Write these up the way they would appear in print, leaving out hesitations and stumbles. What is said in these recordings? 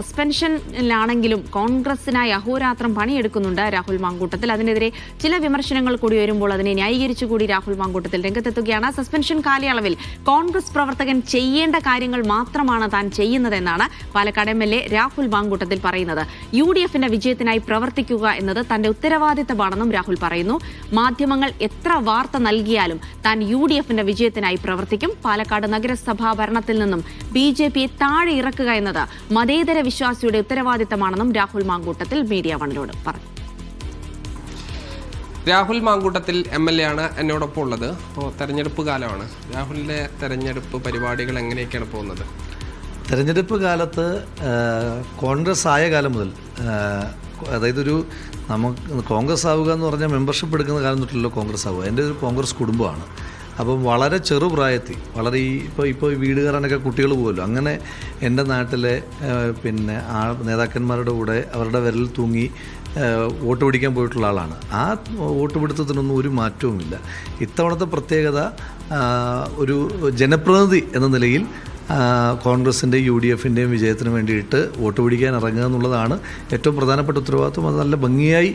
സസ്പെൻഷനിലാണെങ്കിലും കോൺഗ്രസിനായി അഹോരാത്രം പണിയെടുക്കുന്നുണ്ട് രാഹുൽ മാങ്കൂട്ടത്തിൽ. അതിനെതിരെ ചില വിമർശനങ്ങൾ കൂടി വരുമ്പോൾ അതിനെ ന്യായീകരിച്ചുകൂടി രാഹുൽ മാങ്കൂട്ടത്തിൽ രംഗത്തെത്തുകയാണ്. സസ്പെൻഷൻ കാലയളവിൽ കോൺഗ്രസ് പ്രവർത്തകൻ ചെയ്യേണ്ട കാര്യങ്ങൾ മാത്രമാണ് താൻ ചെയ്യുന്നതെന്നാണ് പാലക്കാട് MLA രാഹുൽ മാങ്കൂട്ടത്തിൽ പറയുന്നത്. UDFന്റെ വിജയത്തിനായി പ്രവർത്തിക്കുക എന്നത് തന്റെ ഉത്തരവാദിത്തമാണെന്നും രാഹുൽ പറയുന്നു. മാധ്യമങ്ങൾ എത്ര വാർത്ത നൽകിയാലും താൻ UDFന്റെ വിജയത്തിനായി പ്രവർത്തിക്കും. പാലക്കാട് നഗരസഭാ ഭരണത്തിൽ നിന്നും BJPയെ താഴെ ഇറക്കുക എന്നത് മതേതര വിശ്വാസിയുടെ ഉത്തരവാദിത്തമാണെന്നും രാഹുൽ മാങ്കൂട്ടത്തിൽ മീഡിയ വണിനോട് പറഞ്ഞു. രാഹുൽ മാങ്കൂട്ടത്തിൽ MLA ആണ് എന്നോടൊപ്പം ഉള്ളത്. അപ്പോൾ തെരഞ്ഞെടുപ്പ് കാലമാണ്. രാഹുലിൻ്റെ തെരഞ്ഞെടുപ്പ് പരിപാടികൾ എങ്ങനെയൊക്കെയാണ് പോകുന്നത്? തെരഞ്ഞെടുപ്പ് കാലത്ത് കോൺഗ്രസ് ആയ കാലം മുതൽ, അതായത് നമുക്ക് കോൺഗ്രസ് ആവുക എന്ന് പറഞ്ഞാൽ മെമ്പർഷിപ്പ് എടുക്കുന്ന കാലം തൊട്ടല്ലോ കോൺഗ്രസ് ആവുക. എൻ്റെ ഒരു കോൺഗ്രസ് കുടുംബമാണ്. അപ്പം വളരെ ചെറുപ്രായത്തിൽ വളരെ ഇപ്പോൾ വീട് കയറാനൊക്കെ കുട്ടികൾ പോകുമല്ലോ, അങ്ങനെ എൻ്റെ നാട്ടിലെ നേതാക്കന്മാരുടെ കൂടെ അവരുടെ വിരൽ തൂങ്ങി വോട്ട് പിടിക്കാൻ പോയിട്ടുള്ള ആളാണ്. ആ വോട്ട് പിടുത്തത്തിനൊന്നും ഒരു മാറ്റവുമില്ല. ഇത്തവണത്തെ പ്രത്യേകത, ഒരു ജനപ്രതിനിധി എന്ന നിലയിൽ കോൺഗ്രസിൻ്റെയും UDFൻ്റെയും വിജയത്തിന് വേണ്ടിയിട്ട് വോട്ട് പിടിക്കാൻ ഇറങ്ങുക എന്നുള്ളതാണ് ഏറ്റവും പ്രധാനപ്പെട്ട ഉത്തരവാദിത്വം. അത് നല്ല ഭംഗിയായി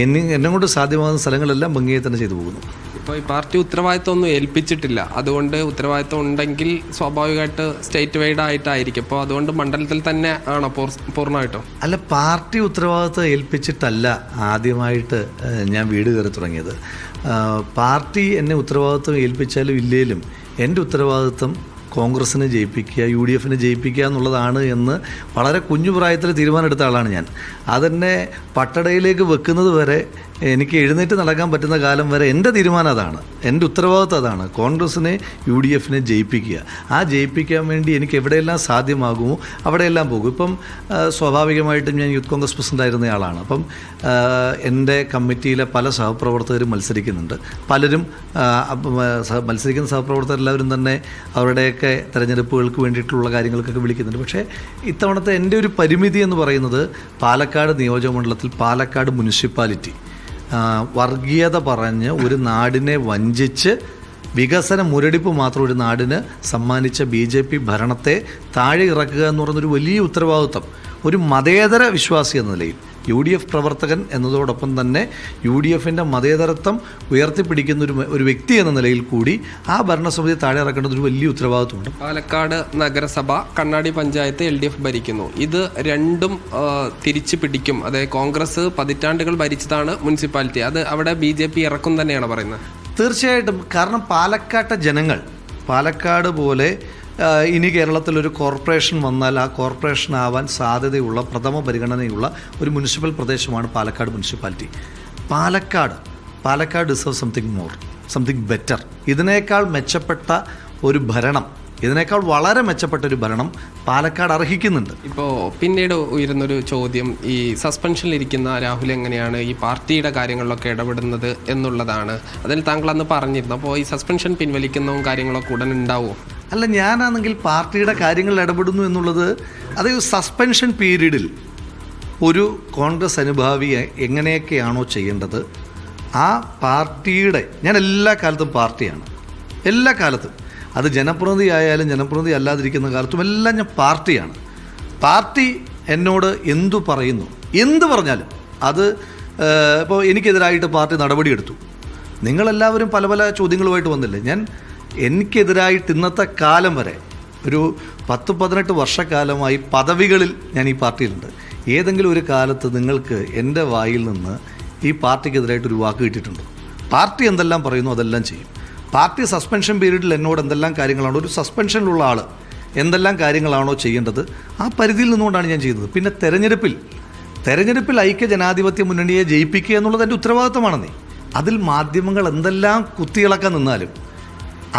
എന്നെ കൊണ്ട് സാധ്യമാകുന്ന സ്ഥലങ്ങളെല്ലാം ഭംഗിയായി തന്നെ ചെയ്തു പോകുന്നു. ഇപ്പോൾ ഈ പാർട്ടി ഉത്തരവാദിത്വം ഒന്നും ഏൽപ്പിച്ചിട്ടില്ല. അതുകൊണ്ട് ഉത്തരവാദിത്വം ഉണ്ടെങ്കിൽ സ്വാഭാവികമായിട്ട് സ്റ്റേറ്റ് വൈഡ് ആയിട്ടായിരിക്കും. അപ്പോൾ അതുകൊണ്ട് മണ്ഡലത്തിൽ തന്നെ ആണോ പൂർണ്ണമായിട്ടോ? അല്ല, പാർട്ടി ഉത്തരവാദിത്വം ഏൽപ്പിച്ചിട്ടല്ല ആദ്യമായിട്ട് ഞാൻ വീട് കയറി തുടങ്ങിയത്. പാർട്ടി എന്നെ ഉത്തരവാദിത്വം ഏൽപ്പിച്ചാലും ഇല്ലേലും എൻ്റെ ഉത്തരവാദിത്വം കോൺഗ്രസിനെ ജയിപ്പിക്കുക, UDFനെ ജയിപ്പിക്കുക എന്നുള്ളതാണ് എന്ന് വളരെ കുഞ്ഞു പ്രായത്തിൽ തീരുമാനമെടുത്ത ആളാണ് ഞാൻ. അതെന്നെ പട്ടടയിലേക്ക് വെക്കുന്നത് വരെ, എനിക്ക് എഴുന്നേറ്റ് നടക്കാൻ പറ്റുന്ന കാലം വരെ എൻ്റെ തീരുമാനം അതാണ്, എൻ്റെ ഉത്തരവാദിത്വം അതാണ്, കോൺഗ്രസിനെ UDFനെ ജയിപ്പിക്കുക. ആ ജയിപ്പിക്കാൻ വേണ്ടി എനിക്ക് എവിടെയെല്ലാം സാധ്യമാകുമോ അവിടെയെല്ലാം പോകും. ഇപ്പം സ്വാഭാവികമായിട്ടും ഞാൻ യൂത്ത് കോൺഗ്രസ് പ്രസിഡൻ്റ് ആയിരുന്ന ആളാണ്. അപ്പം എൻ്റെ കമ്മിറ്റിയിലെ പല സഹപ്രവർത്തകരും മത്സരിക്കുന്നുണ്ട്. പലരും മത്സരിക്കുന്ന സഹപ്രവർത്തകരെല്ലാവരും തന്നെ അവരുടെയൊക്കെ തെരഞ്ഞെടുപ്പുകൾക്ക് വേണ്ടിയിട്ടുള്ള കാര്യങ്ങൾക്കൊക്കെ വിളിക്കുന്നുണ്ട്. പക്ഷേ ഇത്തവണത്തെ എൻ്റെ ഒരു പരിമിതി എന്ന് പറയുന്നത്, പാലക്കാട് നിയോജകമണ്ഡലത്തിൽ പാലക്കാട് മുനിസിപ്പാലിറ്റി വർഗീയത പറഞ്ഞ് ഒരു നാടിനെ വഞ്ചിച്ച് വികസന മുരടിപ്പ് മാത്രം ഒരു നാടിന് സമ്മാനിച്ച BJP ഭരണത്തെ താഴെ ഇറക്കുക എന്ന് പറയുന്നൊരു വലിയ ഉത്തരവാദിത്വം ഒരു മതേതര വിശ്വാസി എന്ന നിലയിൽ, UDF പ്രവർത്തകൻ എന്നതോടൊപ്പം തന്നെ UDFൻ്റെ മതേതരത്വം ഉയർത്തിപ്പിടിക്കുന്ന ഒരു വ്യക്തി എന്ന നിലയിൽ കൂടി ആ ഭരണസമിതി താഴെ ഇറക്കേണ്ടത് ഒരു വലിയ ഉത്തരവാദിത്വമുണ്ട്. പാലക്കാട് നഗരസഭ, കണ്ണാടി പഞ്ചായത്ത് LDF ഭരിക്കുന്നു. ഇത് രണ്ടും തിരിച്ചു പിടിക്കും. അതായത് കോൺഗ്രസ് പതിറ്റാണ്ടുകൾ ഭരിച്ചതാണ് മുനിസിപ്പാലിറ്റി. അത് അവിടെ BJP ഇറക്കും തന്നെയാണ് പറയുന്നത്. തീർച്ചയായിട്ടും. കാരണം പാലക്കാട്ടെ ജനങ്ങൾ, പാലക്കാട് പോലെ ഇനി കേരളത്തിലൊരു കോർപ്പറേഷൻ വന്നാൽ ആ കോർപ്പറേഷൻ ആവാൻ സാധ്യതയുള്ള പ്രഥമ പരിഗണനയുള്ള ഒരു മുനിസിപ്പൽ പ്രദേശമാണ് Palakkad municipality. Palakkad deserve something better. ഇതിനേക്കാൾ മെച്ചപ്പെട്ട ഒരു ഭരണം, ഇതിനേക്കാൾ വളരെ മെച്ചപ്പെട്ട ഒരു ഭരണം പാലക്കാട് അർഹിക്കുന്നുണ്ട്. ഇപ്പോൾ പിന്നീട് ഉയരുന്നൊരു ചോദ്യം, ഈ സസ്പെൻഷനിലിരിക്കുന്ന രാഹുൽ എങ്ങനെയാണ് ഈ പാർട്ടിയുടെ കാര്യങ്ങളിലൊക്കെ ഇടപെടുന്നത് എന്നുള്ളതാണ്. അതിൽ താങ്കൾ അന്ന് പറഞ്ഞിരുന്നു. അപ്പോൾ ഈ സസ്പെൻഷൻ പിൻവലിക്കുന്നതും കാര്യങ്ങളൊക്കെ ഉടൻ ഉണ്ടാവുമോ? അല്ല, ഞാനാണെങ്കിൽ പാർട്ടിയുടെ കാര്യങ്ങളിൽ ഇടപെടുന്നു എന്നുള്ളത്, അത് സസ്പെൻഷൻ പീരീഡിൽ ഒരു കോൺഗ്രസ് അനുഭാവി എങ്ങനെയൊക്കെയാണോ ചെയ്യേണ്ടത് ആ പാർട്ടിയുടെ, ഞാൻ എല്ലാ കാലത്തും പാർട്ടിയാണ്, എല്ലാ കാലത്തും. അത് ജനപ്രതിനിധി ആയാലും ജനപ്രതിനിധി അല്ലാതിരിക്കുന്ന കാലത്തും എല്ലാം ഞാൻ പാർട്ടിയാണ്. പാർട്ടി എന്നോട് എന്തു പറയുന്നു, എന്ത് പറഞ്ഞാലും അത്, ഇപ്പോൾ എനിക്കെതിരായിട്ട് പാർട്ടി നടപടിയെടുത്തു, നിങ്ങളെല്ലാവരും പല പല ചോദ്യങ്ങളുമായിട്ട് വന്നില്ലേ. എനിക്കെതിരായിട്ട് ഇന്നത്തെ കാലം വരെ ഒരു 10-18 വർഷക്കാലമായി പദവികളിൽ ഞാൻ ഈ പാർട്ടിയിലുണ്ട്. ഏതെങ്കിലും ഒരു കാലത്ത് നിങ്ങൾക്ക് എൻ്റെ വായിൽ നിന്ന് ഈ പാർട്ടിക്കെതിരായിട്ടൊരു വാക്ക് കിട്ടിയിട്ടുണ്ടോ? പാർട്ടി എന്തെല്ലാം പറയുന്നു അതെല്ലാം ചെയ്യും. പാർട്ടി സസ്പെൻഷൻ പീരീഡിൽ എന്നോട് എന്തെല്ലാം കാര്യങ്ങളാണോ, ഒരു സസ്പെൻഷനിലുള്ള ആൾ എന്തെല്ലാം കാര്യങ്ങളാണോ ചെയ്യേണ്ടത് ആ പരിധിയിൽ നിന്നുകൊണ്ടാണ് ഞാൻ ചെയ്യുന്നത്. പിന്നെ തെരഞ്ഞെടുപ്പിൽ ഐക്യ ജനാധിപത്യ മുന്നണിയെ ജയിപ്പിക്കുക എന്നുള്ളത് എൻ്റെ ഉത്തരവാദിത്തമാണെന്നേ. അതിൽ മാധ്യമങ്ങൾ എന്തെല്ലാം കുത്തിയിളക്കാൻ നിന്നാലും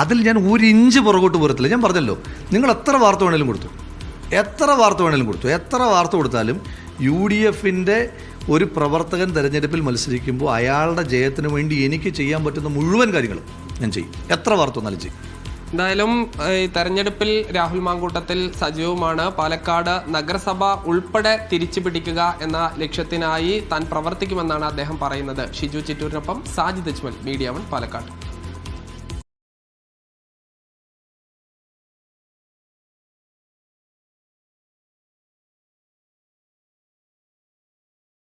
അതിൽ ഞാൻ ഒരു ഇഞ്ച് പുറകോട്ട് പോരത്തില്ല. ഞാൻ പറഞ്ഞല്ലോ, നിങ്ങൾ എത്ര വാർത്ത വേണേലും കൊടുത്തു, എത്ര വാർത്ത കൊടുത്താലും UDFൻ്റെ ഒരു പ്രവർത്തകൻ തെരഞ്ഞെടുപ്പിൽ മത്സരിക്കുമ്പോൾ അയാളുടെ ജയത്തിന് വേണ്ടി എനിക്ക് ചെയ്യാൻ പറ്റുന്ന മുഴുവൻ കാര്യങ്ങളും ഞാൻ ചെയ്യും. എത്ര വാർത്ത വന്നാലും ചെയ്യും. എന്തായാലും ഈ തെരഞ്ഞെടുപ്പിൽ രാഹുൽ മാങ്കൂട്ടത്തിൽ സജീവമാണ്. പാലക്കാട് നഗരസഭ ഉൾപ്പെടെ തിരിച്ചു പിടിക്കുക എന്ന ലക്ഷ്യത്തിനായി താൻ പ്രവർത്തിക്കുമെന്നാണ് അദ്ദേഹം പറയുന്നത്. ഷിജു ചിറ്റൂരിനൊപ്പം സാജിദ് അജ്മൽ, മീഡിയ 1 പാലക്കാട്.